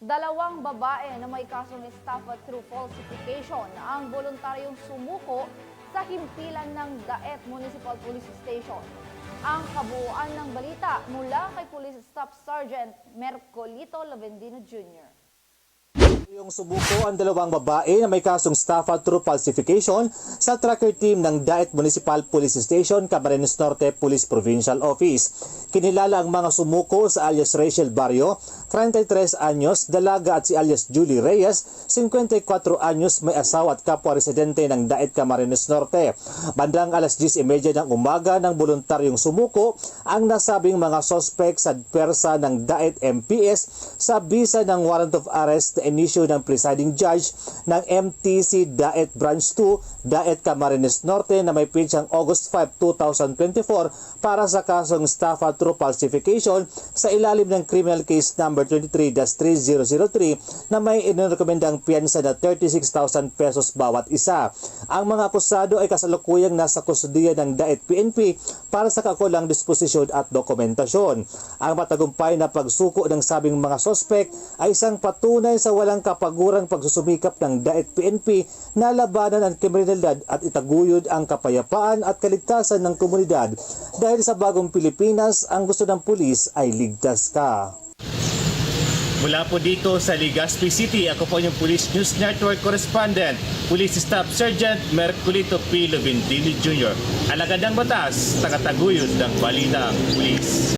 Dalawang babae na may kasong estafa through falsification ang voluntaryong sumuko sa himpilan ng Daet Municipal Police Station. Ang kabuuan ng balita mula kay Police Staff Sergeant Mercolito Lavendino Jr. Yung sumuko ang dalawang babae na may kasong estafa through falsification sa tracker team ng Daet Municipal Police Station, Camarines Norte Police Provincial Office. Kinilala ang mga sumuko sa alias Rachel Barrio, 33 anyos, dalaga at si alias Julie Reyes, 54 anyos, may asawa at kapwa residente ng Daet Camarines Norte. Bandang alas 10:30 ng umaga ng voluntaryong sumuko ang nasabing mga sospek sa pwersa ng Daet MPS sa bisa ng warrant of arrest na inisyu ng presiding judge ng MTC Daet Branch 2, Daet Camarines Norte na may pitsang August 5, 2024 para sa kasong estafa through falsification sa ilalim ng criminal case number 23-3003 na may inirekomendang piyansa na 36,000 pesos bawat isa. Ang mga akusado ay kasalukuyang nasa kustudiya ng Daet PNP para sa kakulang disposisyon at dokumentasyon. Ang matagumpay na pagsuko ng sabing mga sospek ay isang patunay sa walang kapagurang pagsusumikap ng Daet PNP na labanan ang kriminalidad at itaguyod ang kapayapaan at kaligtasan ng komunidad. Dahil sa bagong Pilipinas, ang gusto ng pulis ay ligtas ka. Mula po dito sa Legazpi City, ako po yung Police News Network Correspondent, Police Staff Sergeant Mercolito P. Lavendino Jr. Alagad ng batas, tagataguyod ng balitang pulis.